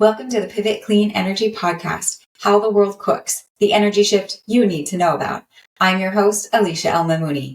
Welcome to the Pivot Clean Energy Podcast, How the World Cooks, the energy shift you need to know about. I'm your host, Alicia El-Mamouni.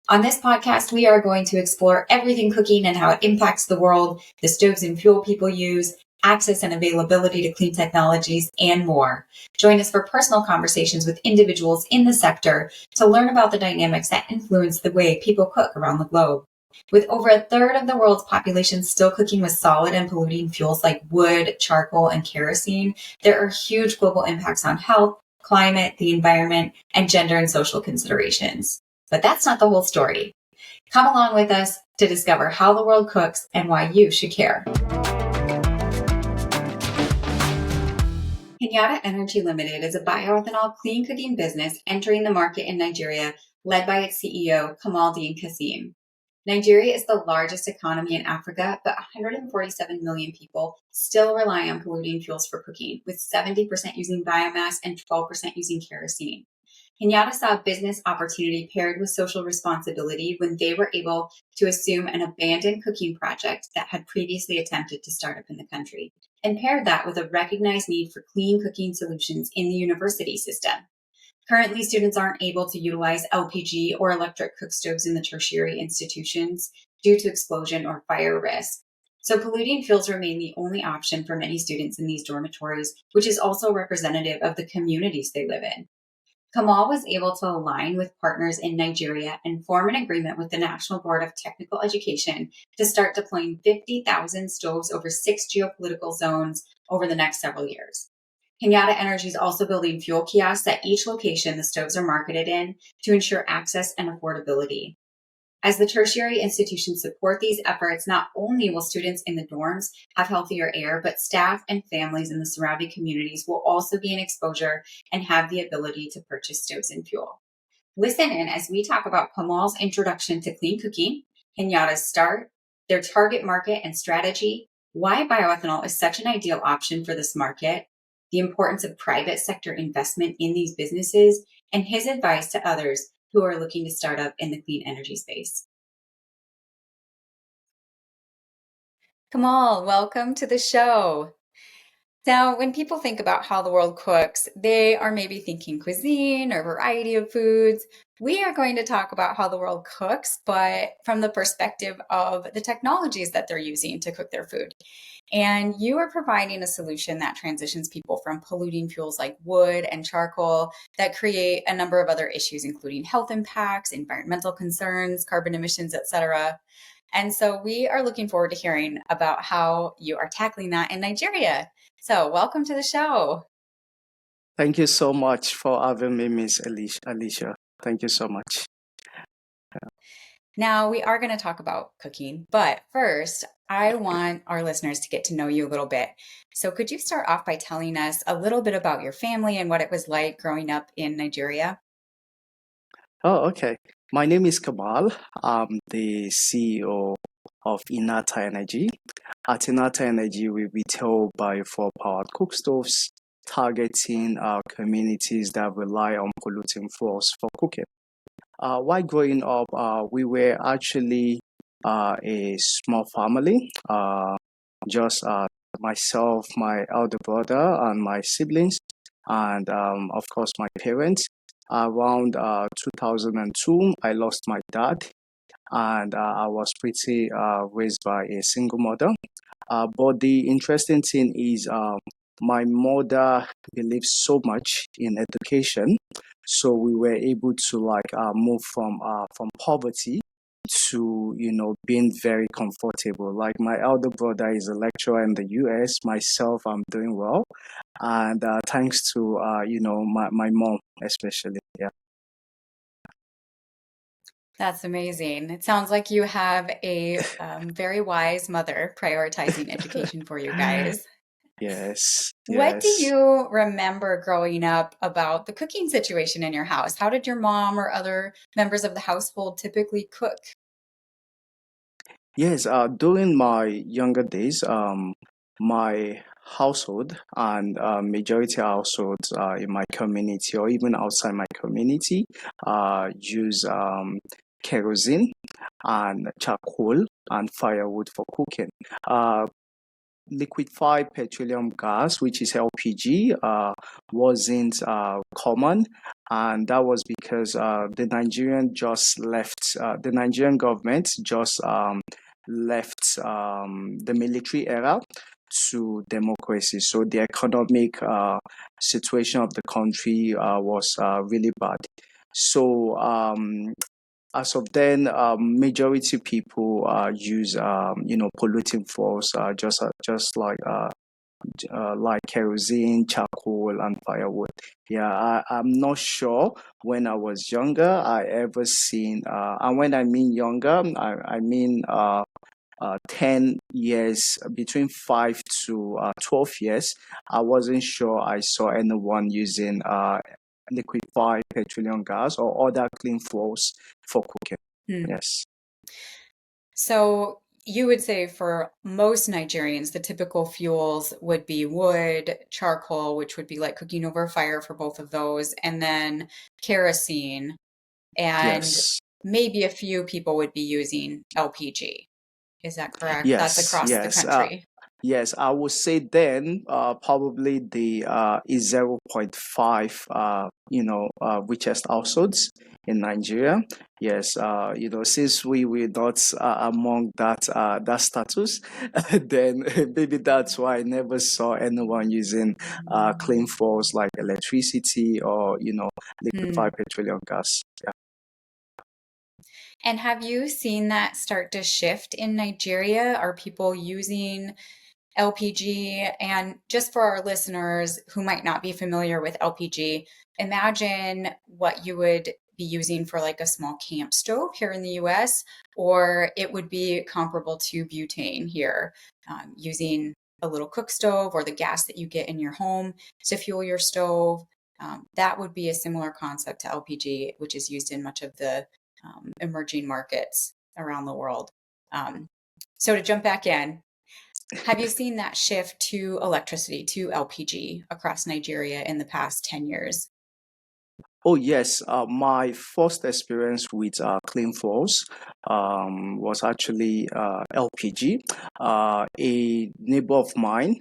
On this podcast, we are going to explore everything cooking and how it impacts the world, the stoves and fuel people use, access and availability to clean technologies, and more. Join us for personal conversations with individuals in the sector to learn about the dynamics that influence the way people cook around the globe. With over a third of the world's population still cooking with solid and polluting fuels like wood, charcoal, and kerosene, there are huge global impacts on health, climate, the environment, and gender and social considerations. But that's not the whole story. Come along with us to discover how the world cooks and why you should care. Hinata Energy Limited is a bioethanol clean cooking business entering the market in Nigeria, led by its CEO, Kamal-Deen Kassim. Nigeria is the largest economy in Africa, but 147 million people still rely on polluting fuels for cooking, with 70% using biomass and 12% using kerosene. Hinata saw a business opportunity paired with social responsibility when they were able to assume an abandoned cooking project that had previously attempted to start up in the country, and paired that with a recognized need for clean cooking solutions in the university system. Currently, students aren't able to utilize LPG or electric cookstoves in the tertiary institutions due to explosion or fire risk. So polluting fuels remain the only option for many students in these dormitories, which is also representative of the communities they live in. Kamal was able to align with partners in Nigeria and form an agreement with the National Board of Technical Education to start deploying 50,000 stoves over 6 geopolitical zones over the next several years. Hinata Energy is also building fuel kiosks at each location the stoves are marketed in to ensure access and affordability. As the tertiary institutions support these efforts, not only will students in the dorms have healthier air, but staff and families in the surrounding communities will also be in exposure and have the ability to purchase stoves and fuel. Listen in as we talk about Kamal's introduction to clean cooking, Hinata's start, their target market and strategy, why bioethanol is such an ideal option for this market, the importance of private sector investment in these businesses, and his advice to others who are looking to start up in the clean energy space. Kamal, welcome to the show. Now, when people think about how the world cooks, they are maybe thinking cuisine or variety of foods. We are going to talk about how the world cooks, but from the perspective of the technologies that they're using to cook their food. And you are providing a solution that transitions people from polluting fuels like wood and charcoal that create a number of other issues, including health impacts, environmental concerns, carbon emissions, etc. And so we are looking forward to hearing about how you are tackling that in Nigeria. So welcome to the show. Thank you so much for having me, Miss Alicia. Thank you so much. Now, we are going to talk about cooking, but first, I want our listeners to get to know you a little bit. So could you start off by telling us a little bit about your family and what it was like growing up in Nigeria? Oh, okay. My name is Kamal. I'm the CEO of Hinata Energy. At Hinata Energy, we retail biofuel-powered cookstoves, targeting communities that rely on polluting fuels for cooking. While growing up, we were actually a small family, just myself, my elder brother, and my siblings, and of course, my parents. Around 2002, I lost my dad, and I was pretty raised by a single mother. But the interesting thing is, my mother believes so much in education, so we were able to move from poverty to being very comfortable. Like my elder brother is a lecturer in the US. Myself, I'm doing well, and thanks to my mom especially. Yeah. That's amazing. It sounds like you have a very wise mother prioritizing education for you guys. Yes. What do you remember growing up about the cooking situation in your house? How did your mom or other members of the household typically cook? Yes, during my younger days, my household and majority households in my community or even outside my community use kerosene and charcoal and firewood for cooking. liquefied petroleum gas, which is LPG, wasn't common, and that was because the Nigerian government just left the military era to democracy. So the economic situation of the country was really bad. So as of then, majority people use polluting fuels, like kerosene, charcoal, and firewood. Yeah, I'm not sure when I was younger I ever seen, and when I mean younger, I mean 10 years, between 5 to 12 years. I wasn't sure I saw anyone using liquefied petroleum gas or other clean fuels for cooking. Yes. So you would say for most Nigerians, the typical fuels would be wood, charcoal, which would be like cooking over a fire for both of those, and then kerosene, and Yes. maybe a few people would be using LPG. Is that correct? That's Yes. across the Yes. country. Yes, I would say then probably the is 0.5 richest households in Nigeria. Yes, since we were not among that status, then maybe that's why I never saw anyone using clean fuels like electricity or liquefied petroleum gas. Yeah. And have you seen that start to shift in Nigeria? Are people using LPG? And just for our listeners who might not be familiar with LPG, imagine what you would be using for like a small camp stove here in the US, or it would be comparable to butane here, using a little cook stove or the gas that you get in your home to fuel your stove. That would be a similar concept to LPG, which is used in much of the emerging markets around the world. So to jump back in, have you seen that shift to electricity, to LPG across Nigeria in the past 10 years? Oh yes, my first experience with clean fuels was actually LPG. A neighbor of mine,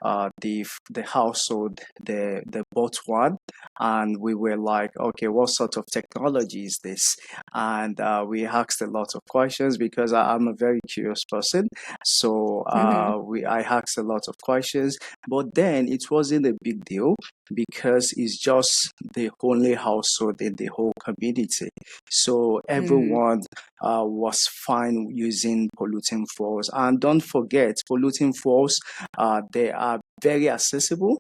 the household, they bought one, and we were like, okay, what sort of technology is this? And we asked a lot of questions because I'm a very curious person. So I asked a lot of questions, but then it wasn't a big deal because it's just the only household in the whole community. So everyone was fine using polluting fuels. And don't forget, polluting fuels, they are very accessible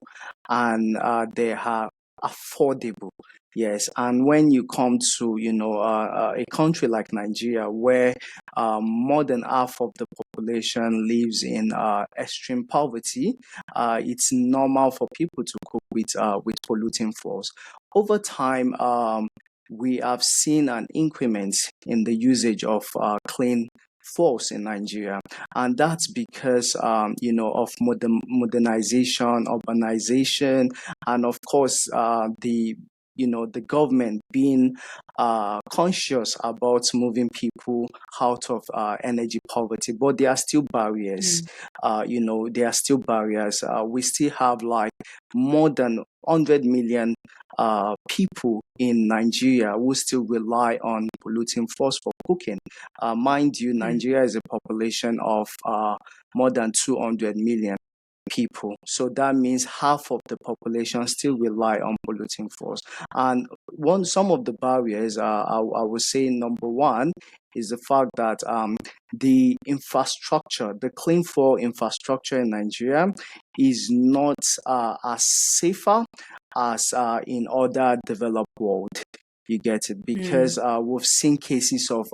and they are affordable. Yes, and when you come to a country like Nigeria, where more than half of the population lives in extreme poverty, it's normal for people to cook with polluting fuels. Over time, we have seen an increment in the usage of clean fuels in Nigeria, and that's because of modernization, urbanization, and of course the government being conscious about moving people out of energy poverty. But there are still barriers. There are still barriers. We still have like more than 100 million people in Nigeria who still rely on polluting fuels for cooking. Mind you, Nigeria is a population of more than 200 million people. So that means half of the population still rely on polluting fuels. And some of the barriers, I would say number one is the fact that the infrastructure, the clean fuel infrastructure in Nigeria is not as safer as in other developed world. You get it, because we've seen cases of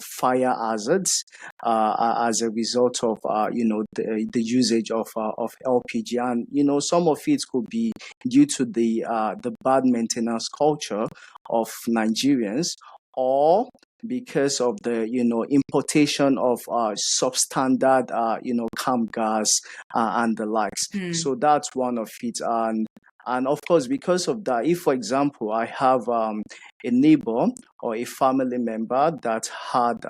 fire hazards as a result of the usage of LPG, and some of it could be due to the bad maintenance culture of Nigerians, or because of the importation of substandard camp gas and the likes. So that's one of it. And And of course, because of that, if, for example, I have a neighbor or a family member that had,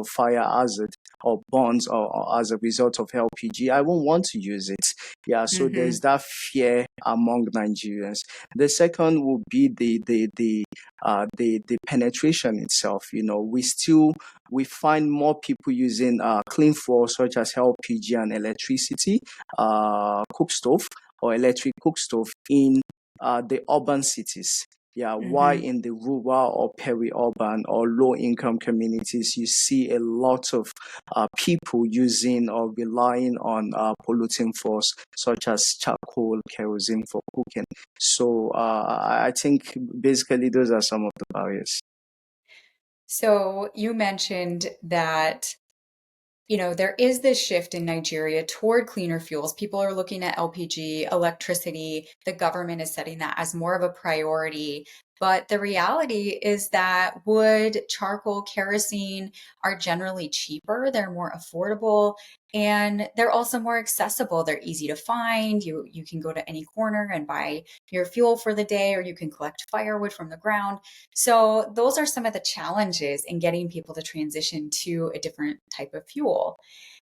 fire hazard or burns or as a result of LPG, I won't want to use it. Yeah, so Mm-hmm. there's that fear among Nigerians. The second will be the penetration itself. We find more people using clean fuels such as LPG and electricity, cook stove or electric cook stove in the urban cities. Yeah, why Mm-hmm. in the rural or peri-urban or low-income communities you see a lot of people using or relying on polluting fuels such as charcoal, kerosene for cooking. So I think basically those are some of the barriers. So you mentioned that there is this shift in Nigeria toward cleaner fuels. People are looking at LPG, electricity. The government is setting that as more of a priority. But the reality is that wood, charcoal, kerosene are generally cheaper. They're more affordable and they're also more accessible. They're easy to find. You can go to any corner and buy your fuel for the day, or you can collect firewood from the ground. So those are some of the challenges in getting people to transition to a different type of fuel.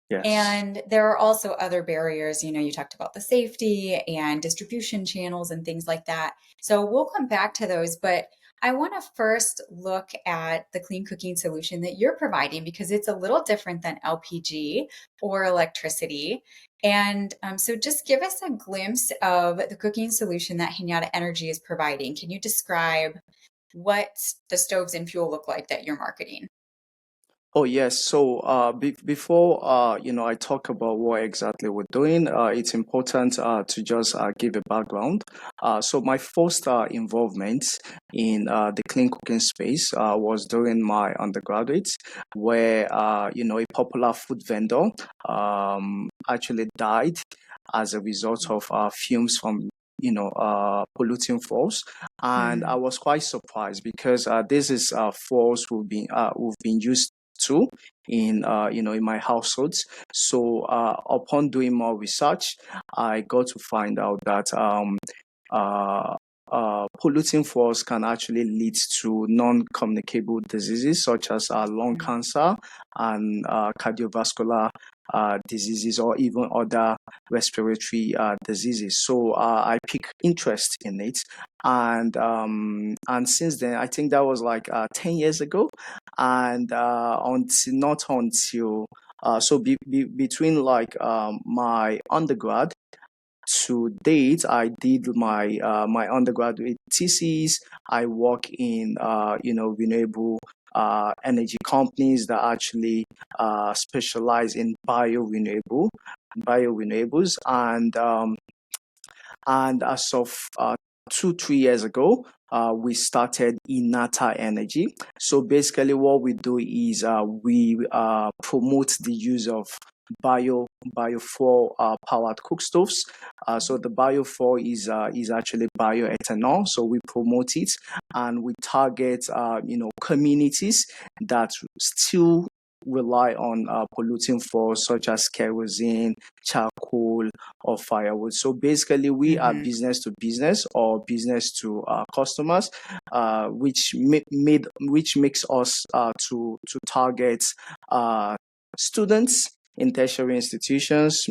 Yes. And there are also other barriers. You talked about the safety and distribution channels and things like that. So we'll come back to those, but I want to first look at the clean cooking solution that you're providing because it's a little different than LPG or electricity. And so just give us a glimpse of the cooking solution that Hinata Energy is providing. Can you describe what the stoves and fuel look like that you're marketing? Oh yes. So before I talk about what exactly we're doing, it's important to just give a background. So my first involvement in the clean cooking space was during my undergraduate, where a popular food vendor actually died as a result of fumes from polluting falls, and I Mm-hmm. was quite surprised because this is falls we've been used to in my households. So upon doing more research, I got to find out that uh, polluting fuels can actually lead to non-communicable diseases such as lung cancer and cardiovascular diseases or even other respiratory diseases. So I picked interest in it, and since then, I think that was like 10 years ago, and until not until between like my undergrad to date, I did my undergraduate thesis. I work in renewable energy companies that actually specialize in bio renewables, and as of 2-3 years ago, we started Hinata Energy. So basically, what we do is we promote the use of biofuel powered cook stoves. So the biofuel is actually bioethanol. So we promote it and we target communities that still rely on polluting fuels such as kerosene, charcoal, or firewood. So basically, we are Mm-hmm. business to business or business to customers, which makes us to target uh, students in tertiary institutions,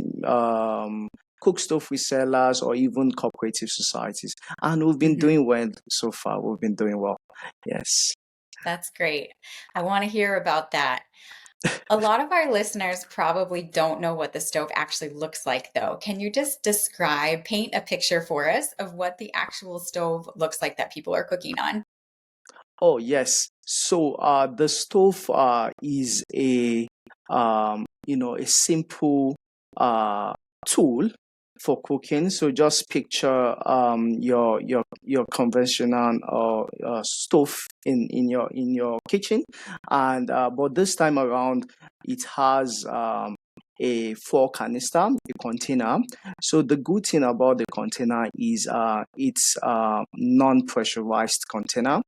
cook stove resellers, or even cooperative societies. And we've been Mm-hmm. doing well so far. We've been doing well. Yes. That's great. I want to hear about that. A lot of our listeners probably don't know what the stove actually looks like, though. Can you just paint a picture for us of what the actual stove looks like that people are cooking on? Oh yes. So the stove is a simple tool for cooking. So just picture your conventional stove in your kitchen, and but this time around it has a 4 canister, a container. So the good thing about the container is it's non-pressurized container.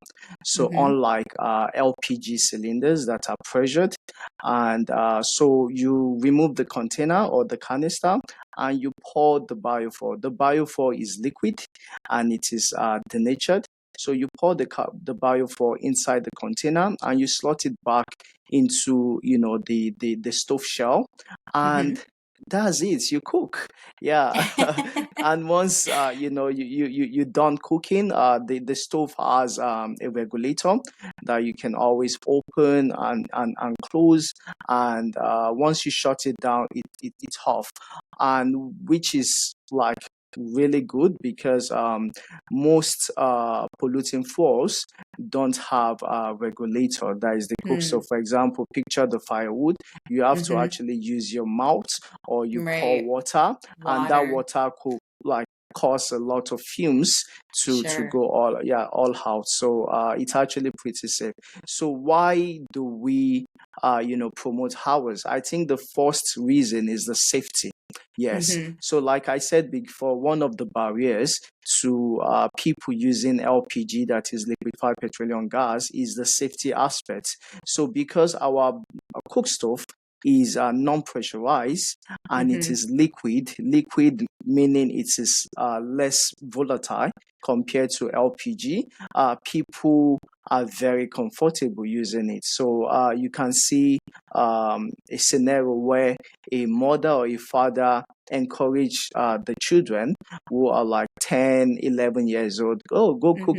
So unlike LPG cylinders that are pressured, and so you remove the container or the canister and you pour the biofuel. The biofuel is liquid and it is denatured. So you pour the biofuel inside the container and you slot it back into the stove shell, and that's it. You cook, yeah. And once you done cooking, the stove has a regulator that you can always open and close, and once you shut it down, it's off, and which is like really good because most polluting fuels don't have a regulator. That is the cook. So for example, picture the firewood. You have to actually use your mouth, or you pour water, and that water could like cause a lot of fumes to go all out. So it's actually pretty safe. So why do we promote ours? I think the first reason is the safety. Yes. So like I said before, one of the barriers to people using LPG, that is liquefied petroleum gas, is the safety aspect. So because our cook stove is non-pressurized and it is liquid meaning it is less volatile compared to LPG, people are very comfortable using it. So you can see a scenario where a mother or a father encourage the children who are like 10, 11 years old, oh, go cook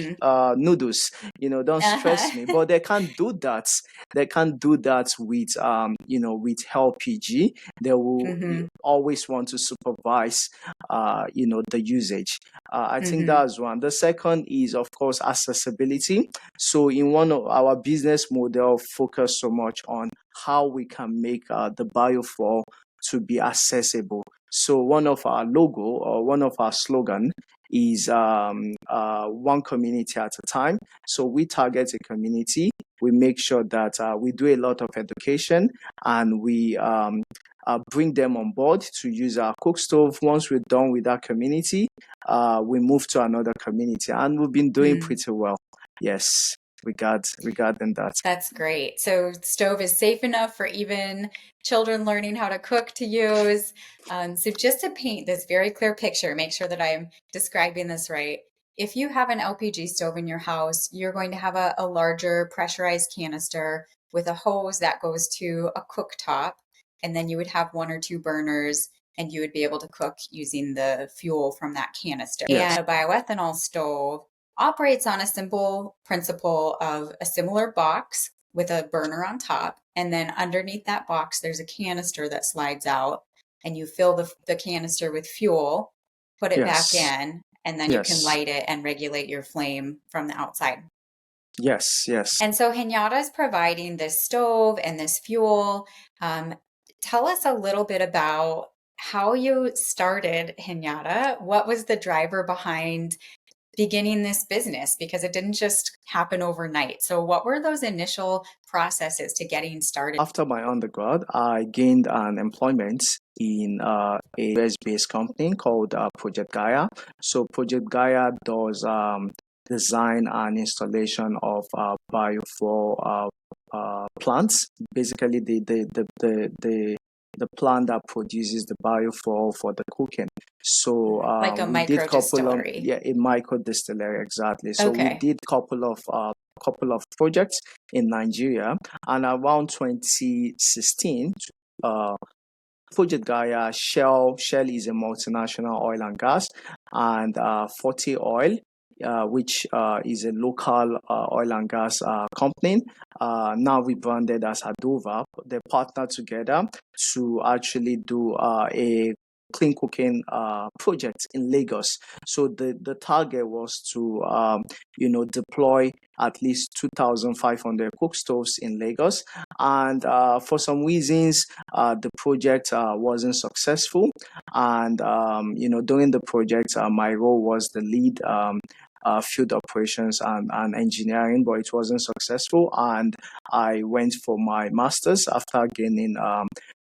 noodles, don't stress me. But they can't do that. They can't do that with with LPG. They will always want to supervise the usage. I think that's one. The second is, of course, accessibility. So in one of our business model focus so much on how we can make the biofuel to be accessible. So one of our logo or one of our slogan is one community at a time. So we target a community. We make sure that we do a lot of education, and we bring them on board to use our cook stove. Once we're done with that community, we move to another community, and we've been doing pretty well. Yes, regarding that. That's great. So stove is safe enough for even children learning how to cook to use. So just to paint this very clear picture, make sure that I'm describing this right. If you have an LPG stove in your house, you're going to have a larger pressurized canister with a hose that goes to a cooktop, and then you would have 1 or 2 burners, and you would be able to cook using the fuel from that canister. Yes. And a bioethanol stove operates on a simple principle of a similar box with a burner on top. And then underneath that box, there's a canister that slides out, and you fill the canister with fuel, put it back in, and then you can light it and regulate your flame from the outside. Yes. And so Hinata is providing this stove and this fuel. Tell us a little bit about how you started Hinata. What was the driver behind beginning this business? Because it didn't just happen overnight. So what were those initial processes to getting started? After my undergrad, I gained an employment in a US-based company called Project Gaia. So Project Gaia does design and installation of biofuel plants. Basically, the plant that produces the biofuel for the cooking. So like a we did micro-distillery. a micro distillery, exactly. So we did couple of projects in Nigeria, and around 2016, Project Gaia, Shell is a multinational oil and gas, and 40 Oil, which is a local oil and gas company, now rebranded as Adova. They partnered together to actually do a clean cooking project in Lagos. So the target was to deploy at least 2,500 cook stoves in Lagos, and for some reasons the project wasn't successful. And during the project, my role was the lead field operations and engineering, but it wasn't successful. And I went for my master's after gaining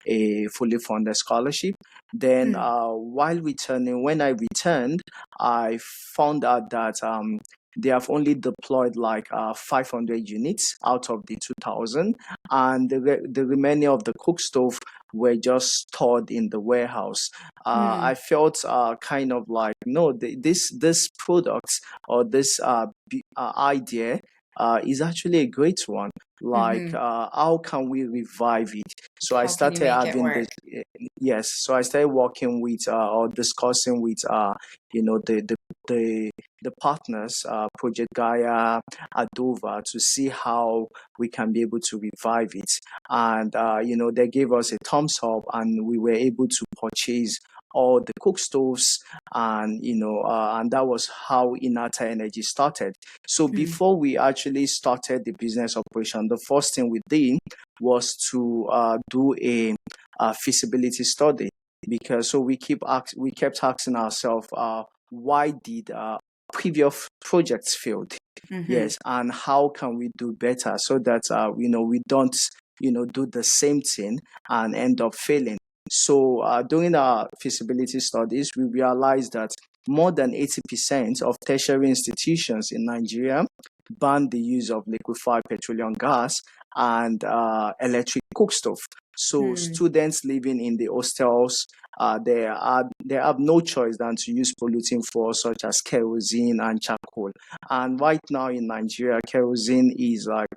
a fully funded scholarship. Then, while returning, when I returned, I found out that they have only deployed like 500 units out of the 2,000, and the remaining of the cook stove were just stored in the warehouse. I felt kind of like, no, this product or this idea is actually a great one. Like, how can we revive it? So I How can you started make it having this. work? Yes, so I started working with or discussing with you know the partners, Project Gaia, Adova, to see how we can be able to revive it. And they gave us a thumbs up, and we were able to purchase all the cook stoves, and and that was how Hinata Energy started. So before we actually started the business operation, the first thing we did was to do a feasibility study, because so we kept asking ourselves, why did previous projects failed? Yes, and how can we do better so that we don't do the same thing and end up failing. So during our feasibility studies, we realized that more than 80% of tertiary institutions in Nigeria banned the use of liquefied petroleum gas and electric cook stove. So students living in the hostels, they have no choice than to use polluting fuels such as kerosene and charcoal. And right now in Nigeria, kerosene is like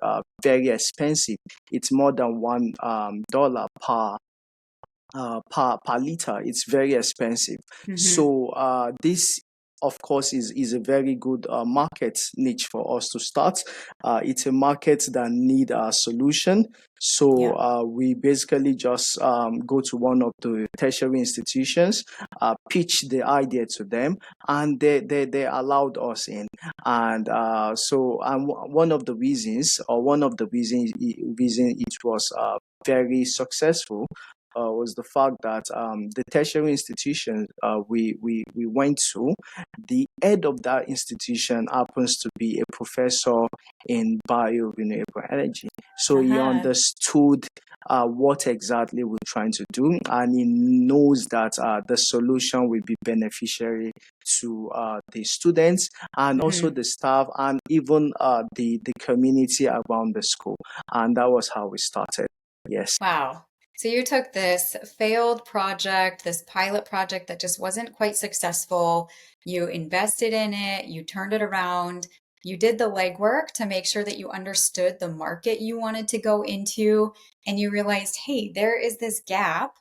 very expensive. It's more than $1 per liter. It's very expensive. So this, of course, is a very good market niche for us to start. It's a market that need a solution. So we basically just go to one of the tertiary institutions, pitch the idea to them, and they allowed us in. And one of the reasons, reason it was very successful was the fact that the tertiary institution we went to, the head of that institution happens to be a professor in bio-renewable energy. So he understood what exactly we're trying to do, and he knows that the solution will be beneficiary to the students and also the staff, and even the community around the school. And that was how we started. Yes. Wow. So you took this failed project, this pilot project that just wasn't quite successful. You invested in it, you turned it around, you did the legwork to make sure that you understood the market you wanted to go into, and you realized, hey, there is this gap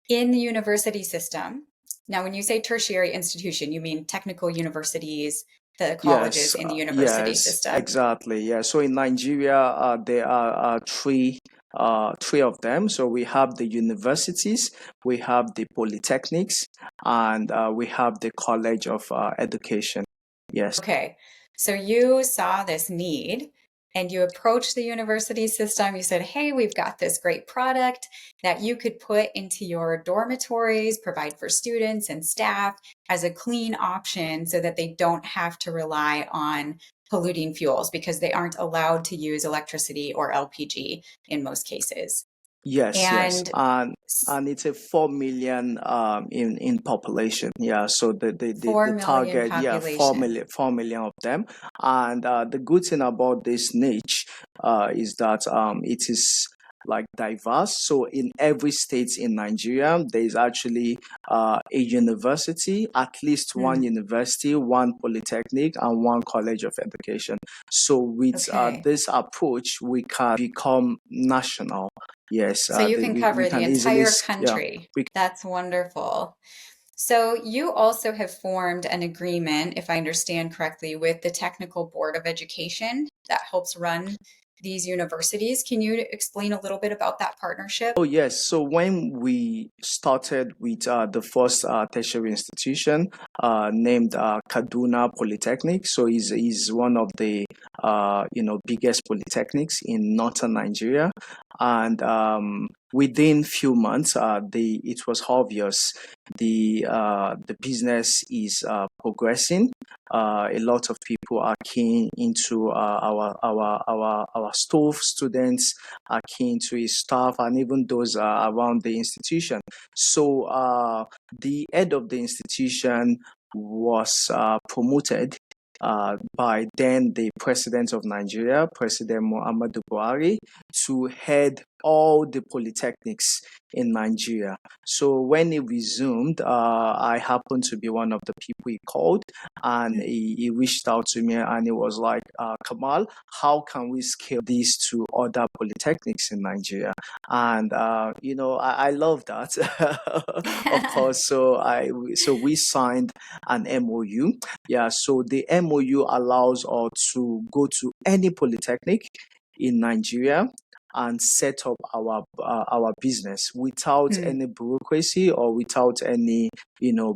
in the university system. Now, when you say tertiary institution, you mean technical universities, the colleges Yes, in the university yes, system. exactly. Yeah. So in Nigeria, there are three of them. So we have the universities, we have the polytechnics, and we have the College of Education. Yes. Okay, so you saw this need and you approached the university system. You said, hey, we've got this great product that you could put into your dormitories, provide for students and staff as a clean option so that they don't have to rely on polluting fuels because they aren't allowed to use electricity or LPG in most cases. Yes, yes, And and it's a 4 million in population. Yeah, so the 4 million target, yeah, population. 4 million of them. And the good thing about this niche is that it is like diverse. So in every state in Nigeria, there is actually a university, at least one university, one polytechnic, and one college of education. So with Okay. this approach, we can become national. Yes, So you can we cover the can easily, entire yeah. country. That's wonderful. So you also have formed an agreement, if I understand correctly, with the Technical Board of Education that helps run these universities. Can you explain a little bit about that partnership? Oh, yes. So when we started with the first tertiary institution named Kaduna Polytechnic, so is one of the biggest polytechnics in northern Nigeria, and within few months, it was obvious the business is progressing. A lot of people are keen into our staff students are keen to his staff, and even those around the institution. So the head of the institution was promoted by then the president of Nigeria, President Muhammadu Buhari, to head all the polytechnics in Nigeria. So when he resumed, I happened to be one of the people he called, and he reached out to me, and he was like, Kamal, how can we scale this to other polytechnics in Nigeria? And I love that. Of course. So we signed an MOU. Yeah, so the MOU allows us to go to any polytechnic in Nigeria and set up our business without any bureaucracy or without any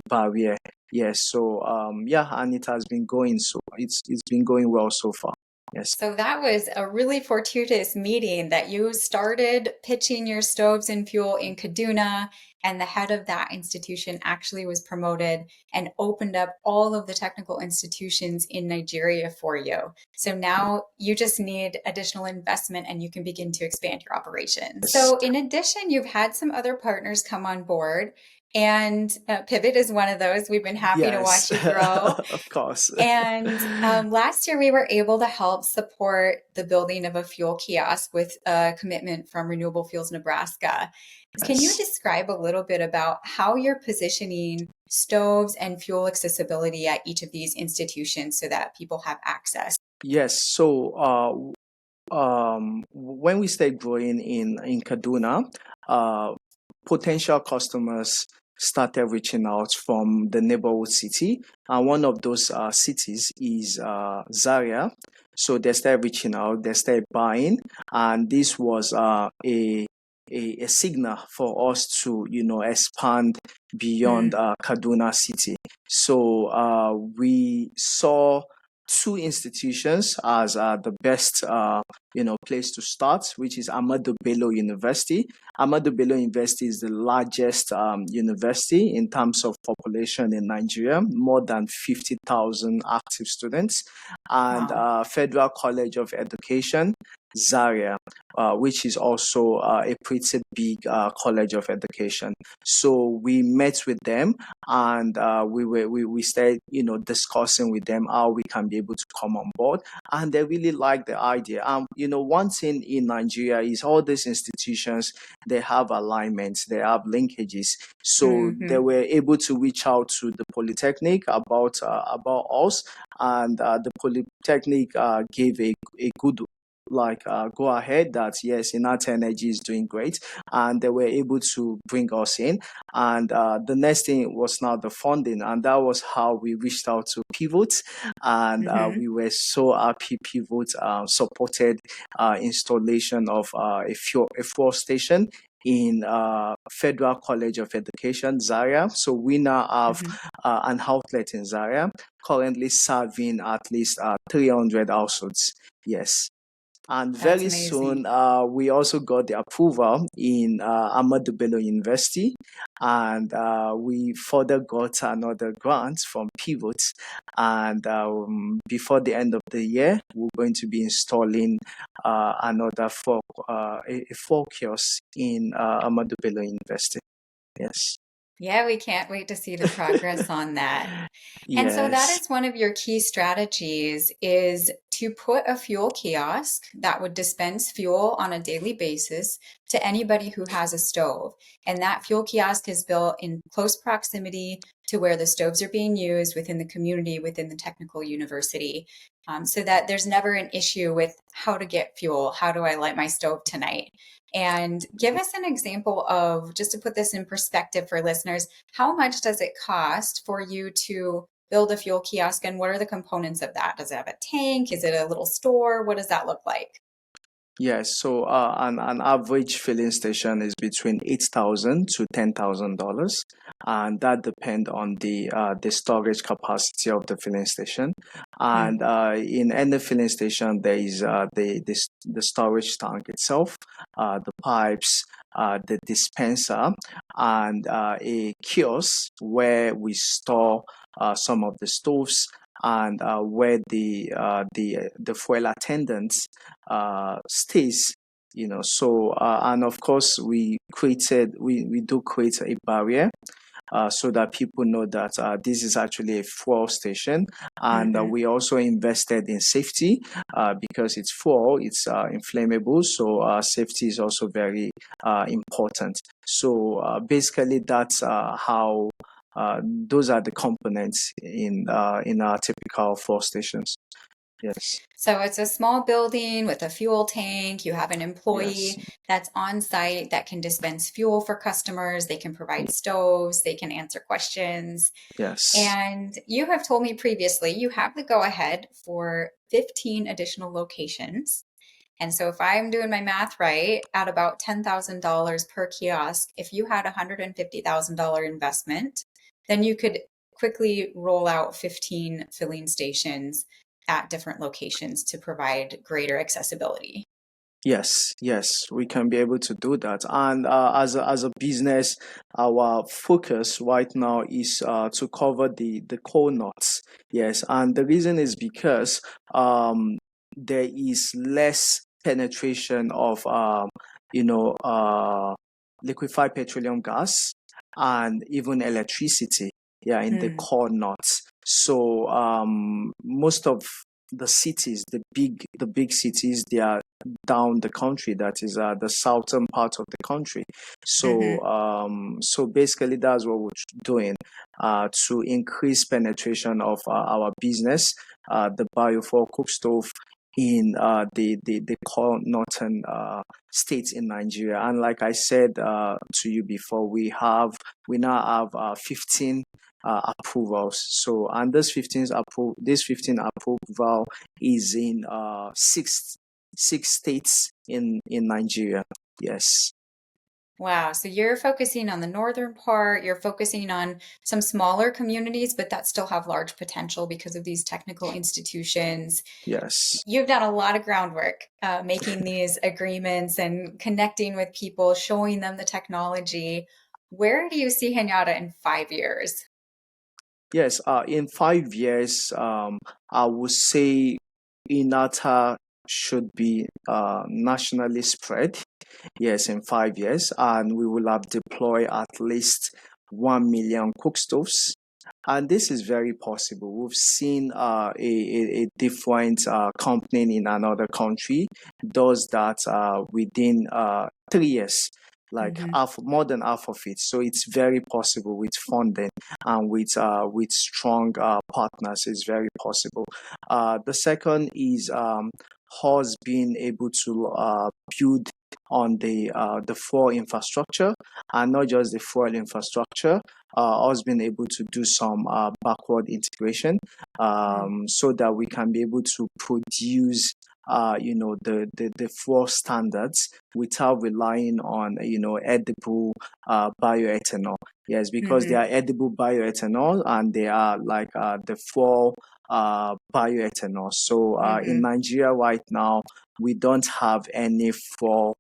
barrier. Yes, so and it has been going, so it's been going well so far. Yes. So that was a really fortuitous meeting that you started pitching your stoves and fuel in Kaduna, and the head of that institution actually was promoted and opened up all of the technical institutions in Nigeria for you. So now you just need additional investment and you can begin to expand your operations. Yes. So in addition, you've had some other partners come on board. And Pivot is one of those. We've been happy to watch you grow. Of course. And last year, we were able to help support the building of a fuel kiosk with a commitment from Renewable Fuels Nebraska. Can you describe a little bit about how you're positioning stoves and fuel accessibility at each of these institutions so that people have access? Yes. So when we start growing in Kaduna, potential customers started reaching out from the neighborhood city, and one of those cities is Zaria. So they started reaching out, they started buying, and this was a signal for us to expand beyond Kaduna city. So we saw two institutions as the best place to start, which is Ahmadu Bello University. Ahmadu Bello University is the largest university in terms of population in Nigeria, more than 50,000 active students, and Federal College of Education, Zaria, which is also a pretty big college of education. So we met with them, and we started discussing with them how we can be able to come on board, and they really like the idea. One thing in Nigeria is all these institutions, they have alignments, they have linkages, so they were able to reach out to the polytechnic about us, and the polytechnic gave a good go ahead that yes, Hinata Energy is doing great, and they were able to bring us in. And the next thing was now the funding, and that was how we reached out to Pivot, and we were so happy Pivot supported installation of a fuel station in Federal College of Education, Zaria. So we now have an outlet in Zaria, currently serving at least 300 households. Yes. And very soon, we also got the approval in Ahmadu Bello University, and we further got another grant from Pivot. And before the end of the year, we're going to be installing another four kiosks in Ahmadu Bello University. Yes. Yeah, we can't wait to see the progress on that. And so that Yes. is one of your key strategies, is to put a fuel kiosk that would dispense fuel on a daily basis to anybody who has a stove. And that fuel kiosk is built in close proximity to where the stoves are being used within the community, within the technical university, so that there's never an issue with how to get fuel. How do I light my stove tonight? And give us an example of, just to put this in perspective for listeners, how much does it cost for you to build a fuel kiosk, and what are the components of that? Does it have a tank? Is it a little store? What does that look like? Yes, so an average filling station is between $8,000 to $10,000, and that depend on the storage capacity of the filling station. And in any filling station, there is the storage tank itself, the pipes, the dispenser, and a kiosk where we store some of the stoves, and where the fuel attendants stays. So and of course we do create a barrier, so that people know that this is actually a fuel station. And Mm-hmm. we also invested in safety, because it's fuel, it's inflammable, so safety is also very important. So basically that's how those are the components in our typical fuel stations. Yes. So it's a small building with a fuel tank. You have an Yes. employee that's on site that can dispense fuel for customers. They can provide stoves. They can answer questions. Yes. And you have told me previously you have the go ahead for 15 additional locations. And so if I'm doing my math right, at about $10,000 per kiosk, if you had a $150,000 investment, then you could quickly roll out 15 filling stations at different locations to provide greater accessibility. Yes, yes, we can be able to do that. And as a business, our focus right now is to cover the core nuts. Yes, and the reason is because there is less penetration of you know uh liquefied petroleum gas and even electricity. Yeah, in the Hmm. core nuts. So most of the big cities, they are down the country, that is the southern part of the country. So Hmm. so basically that's what we're doing to increase penetration of our business, the biofuel cook stove in the core northern states in Nigeria. And like I said to you before, we now have 15 approvals. So, and this 15 approval is in six states in Nigeria. Yes. Wow. So you're focusing on the northern part, you're focusing on some smaller communities, but that still have large potential because of these technical institutions. Yes. You've done a lot of groundwork, making these agreements and connecting with people, showing them the technology. Where do you see Hinata in 5 years? Yes. In 5 years, I would say Inata should be nationally spread. Yes, in 5 years, and we will have deployed at least 1 million cookstoves. And this is very possible. We've seen a different company in another country does that within 3 years, like Hmm. half, more than half of it. So it's very possible with funding and with strong partners. It's very possible. The second is us being able to build on the fuel infrastructure, and not just the fuel infrastructure, us being able to do some backward integration, so that we can be able to produce the fuel standards without relying on edible bioethanol. Yes, because they Hmm. are edible bioethanol and they are like the fuel bioethanol. So in Hmm. Nigeria right now, we don't have any fuel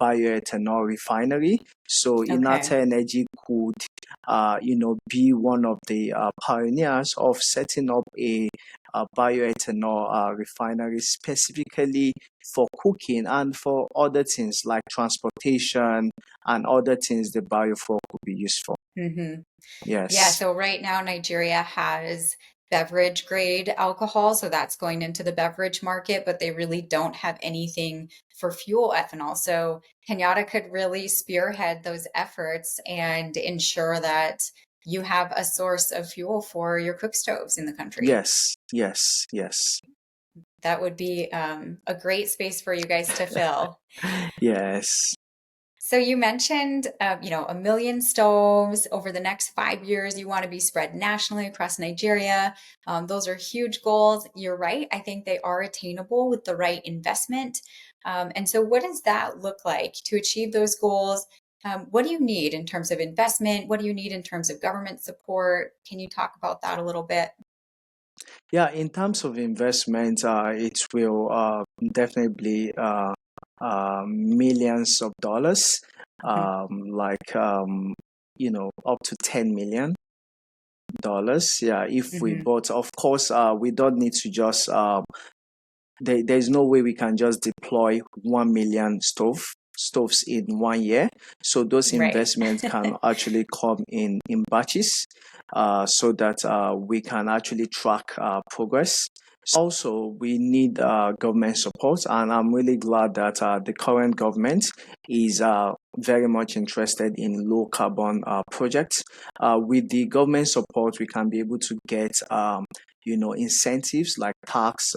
bioethanol refinery. So Okay. Inata Energy could, be one of the pioneers of setting up a bioethanol refinery specifically for cooking and for other things like transportation and other things the biofuel could be used for. Hmm. Yeah, Yes. so right now Nigeria has beverage grade alcohol, so that's going into the beverage market, but they really don't have anything for fuel ethanol. So Kenyatta could really spearhead those efforts and ensure that you have a source of fuel for your cook stoves in the country. Yes. Yes. Yes. That would be a great space for you guys to fill. Yes. So you mentioned, 1 million stoves over the next 5 years. You want to be spread nationally across Nigeria. Those are huge goals. You're right. I think they are attainable with the right investment. And so what does that look like to achieve those goals? What do you need in terms of investment? What do you need in terms of government support? Can you talk about that a little bit? Yeah, in terms of investment, it will definitely millions of dollars, like up to $10 million. Yeah, if we Mm-hmm. bought, of course, we don't need to just there's no way we can just deploy 1 million stoves in 1 year. So those Right. investments can actually come in batches, so that we can actually track progress. Also, we need government support, and I'm really glad that the current government is very much interested in low carbon projects. With the government support, we can be able to get incentives like tax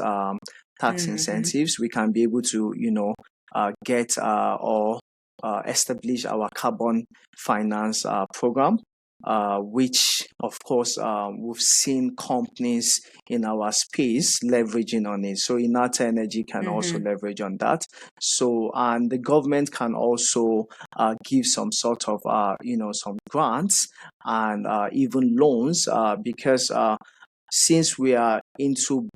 Mm-hmm. incentives. We can be able to get or establish our carbon finance program, which of course we've seen companies in our space leveraging on it. So Hinata Energy can also Mm-hmm. leverage on that. So, and the government can also give some sort of some grants and even loans, because since we are into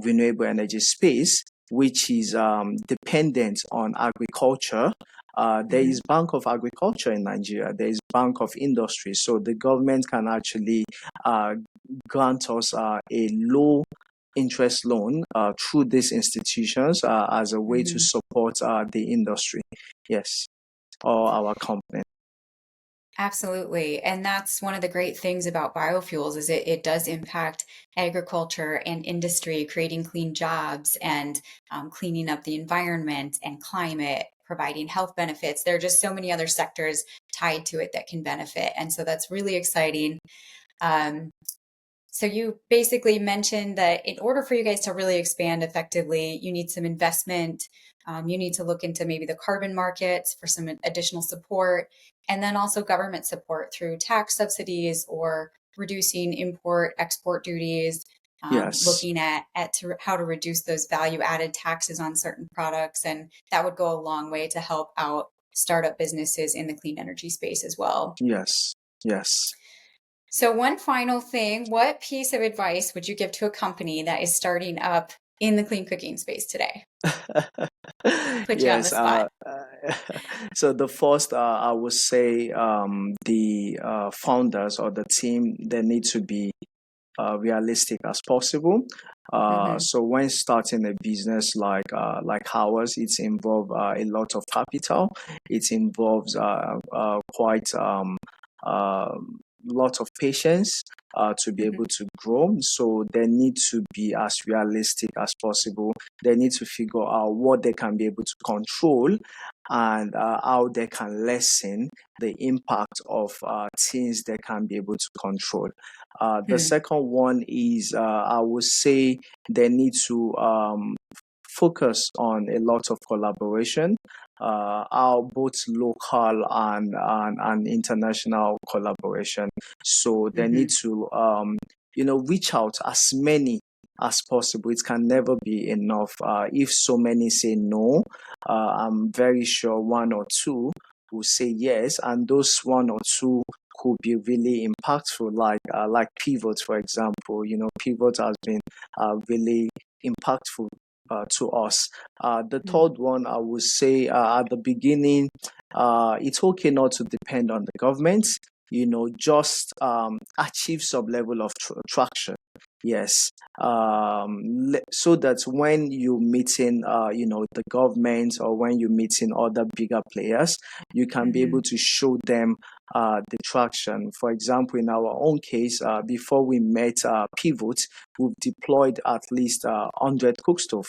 renewable energy space, which is dependent on agriculture. There Mm-hmm. is Bank of Agriculture in Nigeria. There is Bank of Industry. So the government can actually grant us a low interest loan through these institutions as a way to Mm-hmm. support the industry. Yes, or our company. Absolutely. And that's one of the great things about biofuels is it does impact agriculture and industry, creating clean jobs and cleaning up the environment and climate, providing health benefits. There are just so many other sectors tied to it that can benefit. And so that's really exciting. Um, so you basically mentioned that in order for you guys to really expand effectively, you need some investment. You need to look into maybe the carbon markets for some additional support, and then also government support through tax subsidies or reducing import-export duties, Yes, looking at how to reduce those value-added taxes on certain products, and that would go a long way to help out startup businesses in the clean energy space as well. yes, yes. So, one final thing, what piece of advice would you give to a company that is starting up in the clean cooking space today? Put you on the Yes. spot. So the first, I would say, the founders or the team, they need to be realistic as possible. Hmm. So when starting a business like ours, it's involve a lot of capital. It involves quite uh, lot of patience to be Hmm. able to grow. So they need to be as realistic as possible. They need to figure out what they can be able to control and how they can lessen the impact of things they can be able to control. The Hmm. second one is, I would say, they need to focus on a lot of collaboration, our both local and international collaboration. So they need Hmm. to reach out as many as possible. It can never be enough. If so many say no, I'm very sure one or two will say yes, and those one or two could be really impactful, like Pivot, for example. Pivot has been really impactful to us. The Hmm. third one, I would say, at the beginning, it's okay not to depend on the government. Just achieve some level of traction. Yes, so that when you meeting, the government, or when you meeting other bigger players, you can be able Hmm. to show them the traction. For example, in our own case, before we met Pivot, we've deployed at least 100 cookstove,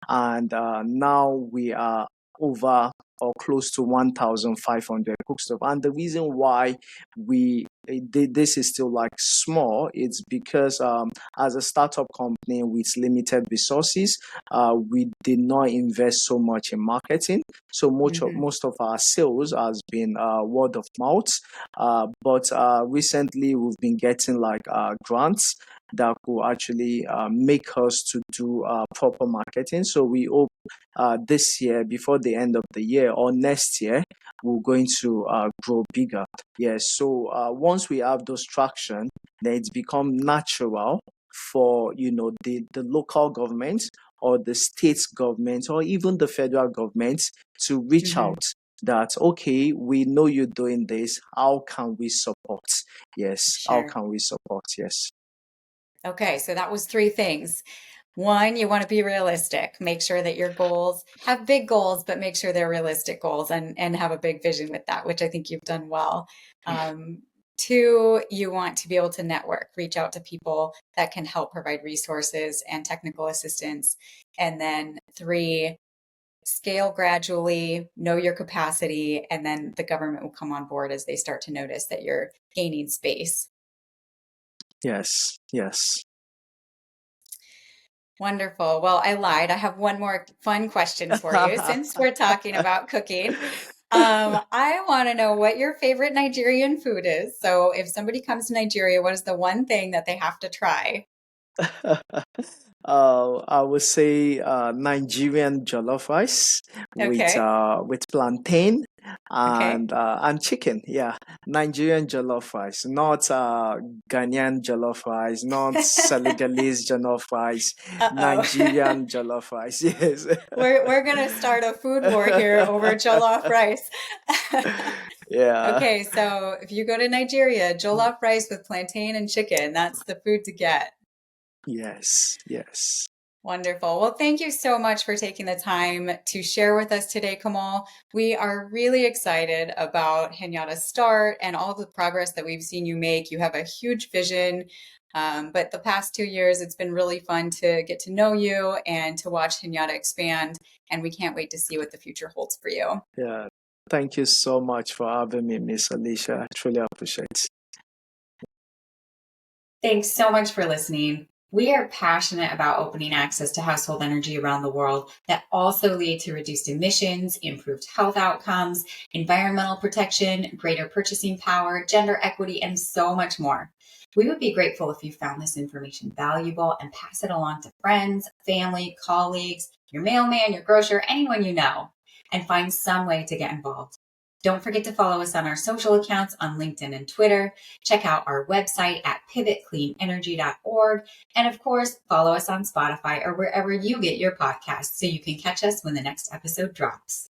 and now we are over or close to 1,500 cookstove. And the reason why this is still like small, it's because as a startup company with limited resources, we did not invest so much in marketing. So Hmm. most of our sales has been word of mouth. But recently we've been getting like grants that could actually make us to do proper marketing. So we hope this year, before the end of the year or next year, we're going to grow bigger. Yes. So once we have those traction, then it's become natural for the local government or the state government or even the federal government to reach Mm-hmm. out that, okay, we know you're doing this. How can we support? Yes. How Sure. can we support? Yes. Okay, so that was three things. One, you want to be realistic. Make sure that your goals have big goals, but make sure they're realistic goals and have a big vision with that, which I think you've done well. Two, you want to be able to network, reach out to people that can help provide resources and technical assistance. And then three, scale gradually, know your capacity, and then the government will come on board as they start to notice that you're gaining space. Yes. Yes. Wonderful. Well, I lied. I have one more fun question for you since we're talking about cooking. I want to know what your favorite Nigerian food is. So, if somebody comes to Nigeria, what is the one thing that they have to try? I would say Nigerian jollof rice Okay. with plantain Okay. and chicken. Yeah, Nigerian jollof rice, not Ghanaian jollof rice, not Senegalese jollof rice. Uh-oh. Nigerian jollof rice. Yes. We're gonna start a food war here over jollof rice. Yeah. Okay, so if you go to Nigeria, jollof rice with plantain and chicken, that's the food to get. Yes. Yes. Wonderful. Well, thank you so much for taking the time to share with us today, Kamal. We are really excited about Hinata's start and all the progress that we've seen you make. You have a huge vision, but the past 2 years, it's been really fun to get to know you and to watch Hinata expand. And we can't wait to see what the future holds for you. Yeah. Thank you so much for having me, Miss Alicia. I truly appreciate it. Thanks so much for listening. We are passionate about opening access to household energy around the world that also lead to reduced emissions, improved health outcomes, environmental protection, greater purchasing power, gender equity, and so much more. We would be grateful if you found this information valuable and pass it along to friends, family, colleagues, your mailman, your grocer, anyone you know, and find some way to get involved. Don't forget to follow us on our social accounts on LinkedIn and Twitter. Check out our website at pivotcleanenergy.org. And of course, follow us on Spotify or wherever you get your podcasts so you can catch us when the next episode drops.